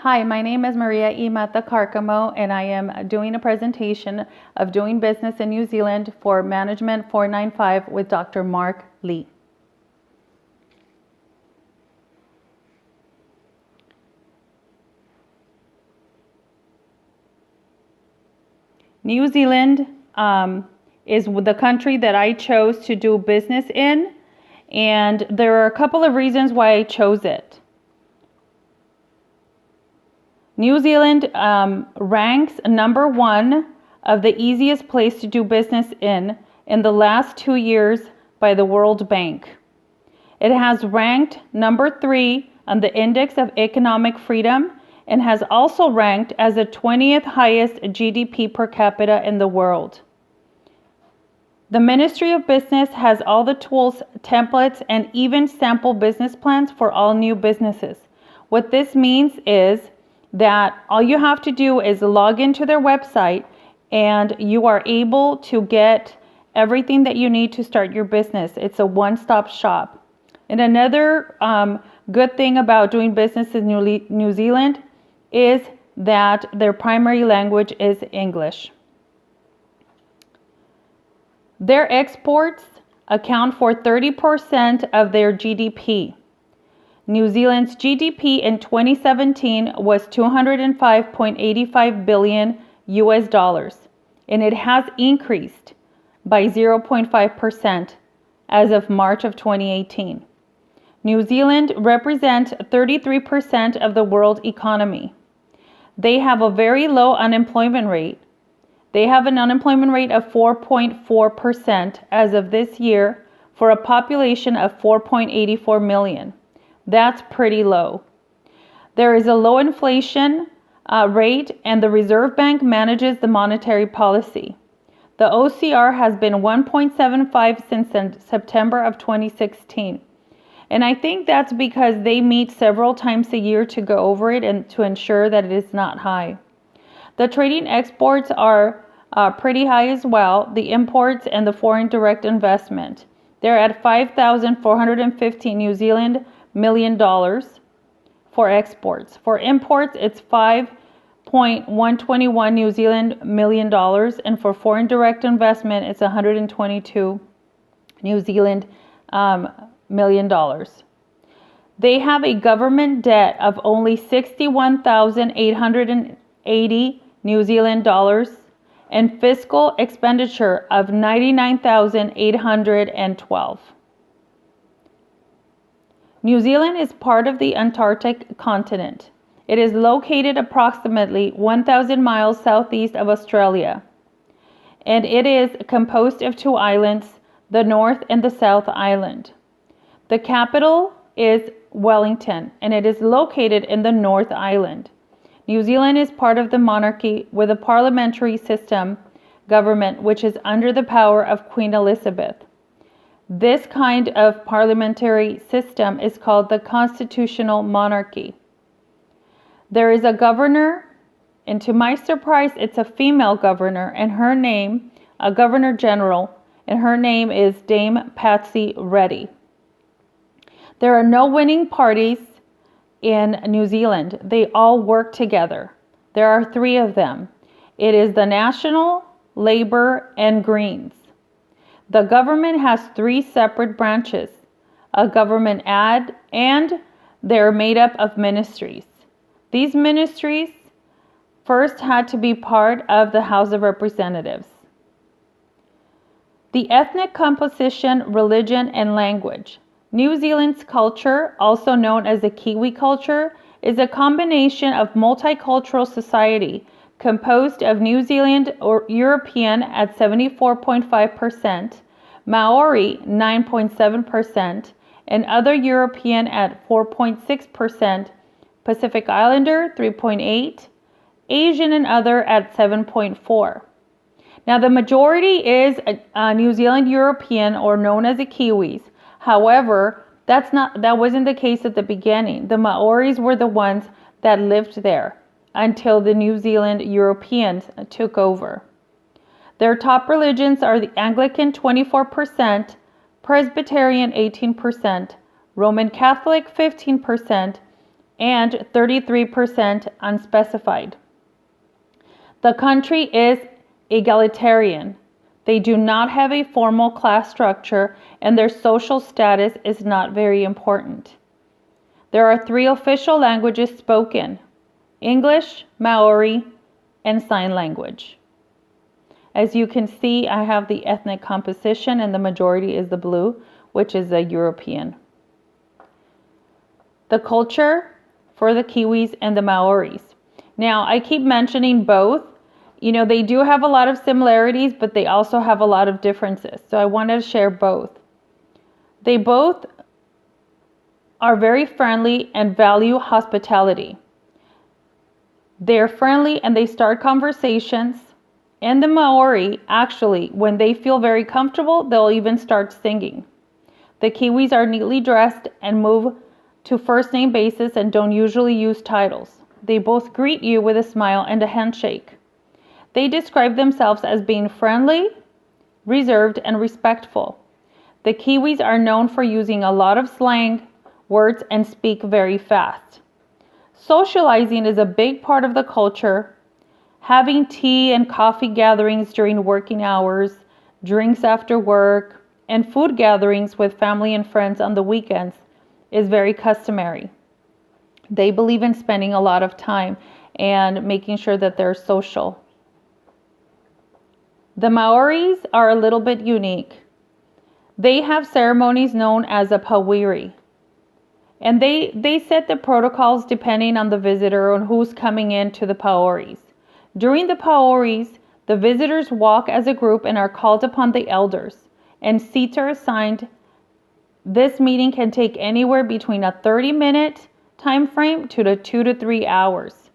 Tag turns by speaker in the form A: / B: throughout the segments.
A: Hi, my name is Maria Mata-Carcamo, and I am doing a presentation of doing business in New Zealand for Management 495 with Dr. Mark Lee. New Zealand is the country that I chose to do business in, and there are a couple of reasons why I chose it. New Zealand ranks number one of the easiest place to do business in the last 2 years by the World Bank. It has ranked number 3 on the Index of Economic Freedom and has also ranked as the 20th highest GDP per capita in the world. The Ministry of Business has all the tools, templates, and even sample business plans for all new businesses. What this means is that all you have to do is log into their website and you are able to get everything that you need to start your business. It's a one-stop shop. And another good thing about doing business in New Zealand is that their primary language is English. Their exports account for 30% of their GDP. New Zealand's GDP in 2017 was $205.85 billion US dollars, and it has increased by 0.5% as of March of 2018. New Zealand represents 33% of the world economy. They have a very low unemployment rate. They have an unemployment rate of 4.4% as of this year for a population of 4.84 million. That's pretty low. There is a low inflation rate, and the Reserve Bank manages the monetary policy. The OCR has been 1.75 since September of 2016. And I think that's because they meet several times a year to go over it and to ensure that it is not high. The trading exports are pretty high as well. The imports and the foreign direct investment. They're at 5,450 New Zealand million dollars for exports. For imports, it's 5.121 New Zealand million dollars, and for foreign direct investment, it's 122 New Zealand million dollars. They have a government debt of only 61,880 New Zealand dollars and fiscal expenditure of 99,812. New Zealand is part of the Antarctic continent. It is located approximately 1,000 miles southeast of Australia, and it is composed of 2 islands, the North and the South Island. The capital is Wellington, and it is located in the North Island. New Zealand is part of the monarchy with a parliamentary system government which is under the power of Queen Elizabeth. This kind of parliamentary system is called the constitutional monarchy. There is a governor, and to my surprise, it's a female governor, and her name, a governor general, and her name is Dame Patsy Reddy. There are no winning parties in New Zealand. They all work together. There are 3 of them. It is the National, Labour, and Greens. The government has 3 separate branches, a government and they're made up of ministries. These ministries first had to be part of the House of Representatives. The ethnic composition, religion, and language. New Zealand's culture, also known as the Kiwi culture, is a combination of multicultural society composed of New Zealand or European at 74.5%, Maori 9.7%, and other European at 4.6%, Pacific Islander 3.8%, Asian and other at 7.4%. Now the majority is New Zealand European, or known as the Kiwis. However, that wasn't the case at the beginning. The Maoris were the ones that lived there until the New Zealand Europeans took over. Their top religions are the Anglican 24%, Presbyterian 18%, Roman Catholic 15%, and 33% unspecified. The country is egalitarian. They do not have a formal class structure, and their social status is not very important. There are 3 official languages spoken: English, Maori, and Sign Language. As you can see, I have the ethnic composition, and the majority is the blue, which is a European. The culture for the Kiwis and the Maoris. Now, I keep mentioning both. They do have a lot of similarities, but they also have a lot of differences. So I wanted to share both. They both are very friendly and value hospitality. They're friendly and they start conversations. And the Maori, actually, when they feel very comfortable, they'll even start singing. The Kiwis are neatly dressed and move to first name basis and don't usually use titles. They both greet you with a smile and a handshake. They describe themselves as being friendly, reserved, and respectful. The Kiwis are known for using a lot of slang words and speak very fast. Socializing is a big part of the culture. Having tea and coffee gatherings during working hours, drinks after work, and food gatherings with family and friends on the weekends is very customary. They believe in spending a lot of time and making sure that they're social. The Maoris are a little bit unique. They have ceremonies known as a pawiri. And they set the protocols depending on the visitor and who's coming into the paoris. During the paoris, the visitors walk as a group and are called upon the elders, and seats are assigned. This meeting can take anywhere between a 30-minute time frame to the 2 to 3 hours.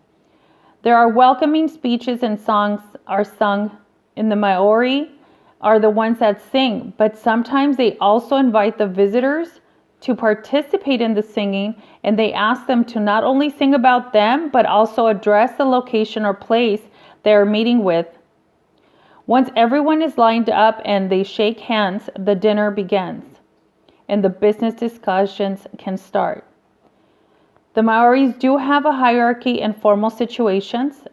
A: There are welcoming speeches and songs are sung. In the Maori are the ones that sing, but sometimes they also invite the visitors to participate in the singing, and they ask them to not only sing about them, but also address the location or place they are meeting with. Once everyone is lined up and they shake hands, the dinner begins, and the business discussions can start. The Maoris do have a hierarchy in formal situations.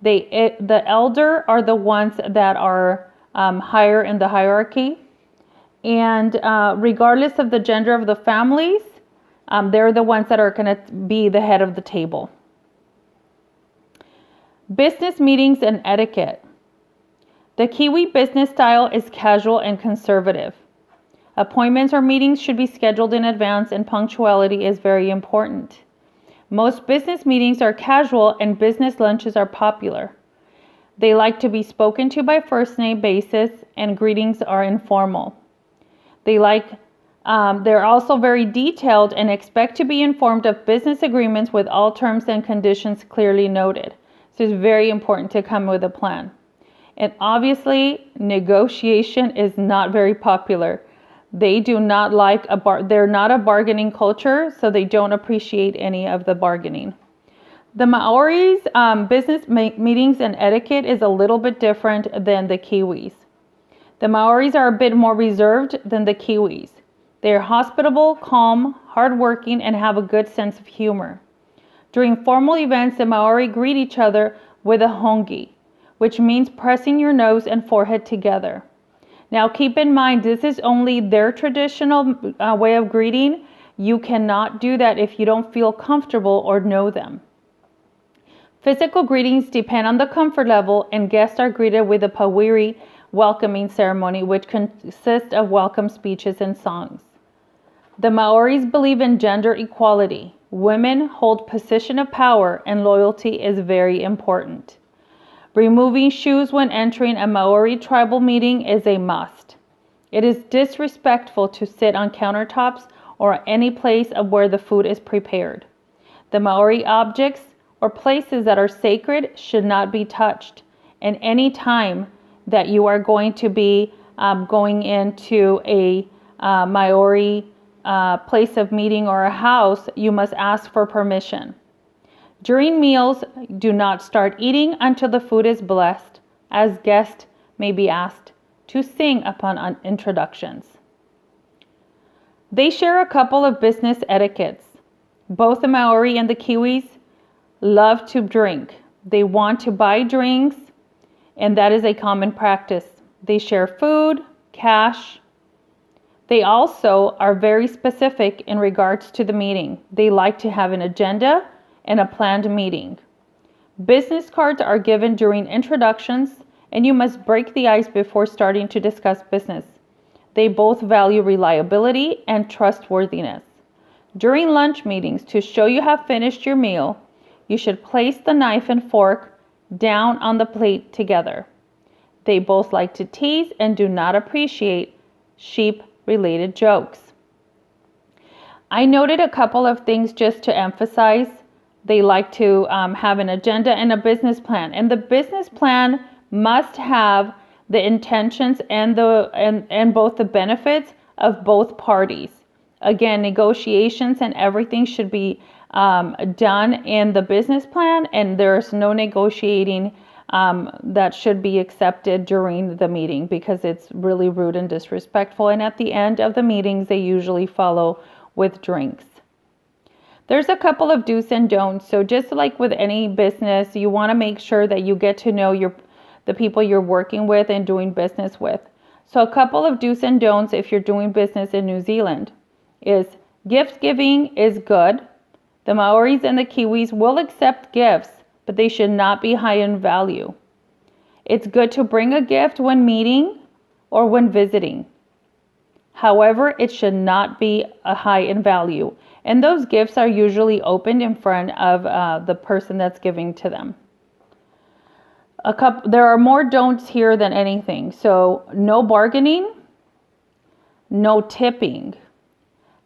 A: The elder are the ones that are higher in the hierarchy. And regardless of the gender of the families, they're the ones that are going to be the head of the table. Business meetings and etiquette. The Kiwi business style is casual and conservative. Appointments or meetings should be scheduled in advance, and punctuality is very important. Most business meetings are casual and business lunches are popular. They like to be spoken to by first name basis, and greetings are informal. They're also very detailed and expect to be informed of business agreements with all terms and conditions clearly noted. So it's very important to come with a plan. And obviously, negotiation is not very popular. They do not like they're not a bargaining culture, so they don't appreciate any of the bargaining. The Maoris' business meetings and etiquette is a little bit different than the Kiwis. The Maoris are a bit more reserved than the Kiwis. They are hospitable, calm, hardworking, and have a good sense of humor. During formal events, the Maori greet each other with a hongi, which means pressing your nose and forehead together. Now keep in mind, this is only their traditional way of greeting. You cannot do that if you don't feel comfortable or know them. Physical greetings depend on the comfort level, and guests are greeted with a pawiri welcoming ceremony, which consists of welcome speeches and songs. The Maoris believe in gender equality. Women hold position of power, and loyalty is very important. Removing shoes when entering a Maori tribal meeting is a must. It is disrespectful to sit on countertops or any place of where the food is prepared. The Maori objects or places that are sacred should not be touched. And any time that you are going to be going into a Maori place of meeting or a house, you must ask for permission. During meals, do not start eating until the food is blessed, as guests may be asked to sing upon introductions. They share a couple of business etiquettes. Both the Maori and the Kiwis love to drink. They want to buy drinks, and that is a common practice. They share food, cash. They also are very specific in regards to the meeting. They like to have an agenda and a planned meeting. Business cards are given during introductions, and you must break the ice before starting to discuss business. They both value reliability and trustworthiness. During lunch meetings, to show you have finished your meal, you should place the knife and fork down on the plate together. They both like to tease and do not appreciate sheep-related jokes. I noted a couple of things just to emphasize. They like to have an agenda and a business plan. And the business plan must have the intentions and both the benefits of both parties. Again, negotiations and everything should be done in the business plan, and there's no negotiating that should be accepted during the meeting, because it's really rude and disrespectful. And at the end of the meetings, they usually follow with drinks. There's a couple of do's and don'ts. So just like with any business, you want to make sure that you get to know the people you're working with and doing business with. So a couple of do's and don'ts if you're doing business in New Zealand is gift giving is good. The Maoris and the Kiwis will accept gifts, but they should not be high in value. It's good to bring a gift when meeting or when visiting. However, it should not be a high in value. And those gifts are usually opened in front of the person that's giving to them. There are more don'ts here than anything. So no bargaining, no tipping.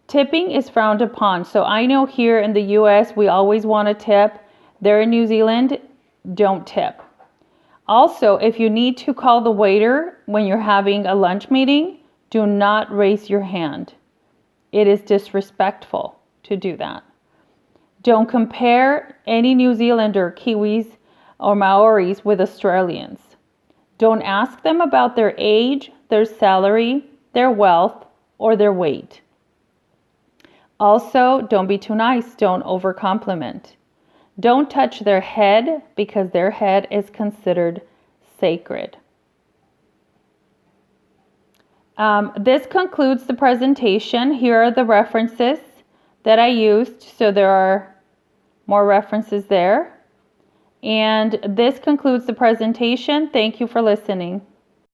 A: Tipping is frowned upon. So I know here in the US, we always want to tip. There in New Zealand, don't tip. Also, if you need to call the waiter when you're having a lunch meeting, do not raise your hand. It is disrespectful to do that. Don't compare any New Zealander, Kiwis, or Maoris with Australians. Don't ask them about their age, their salary, their wealth, or their weight. Also, don't be too nice. Don't overcompliment. Don't touch their head, because their head is considered sacred. This concludes the presentation. Here are the references that I used. So there are more references there. And this concludes the presentation. Thank you for listening.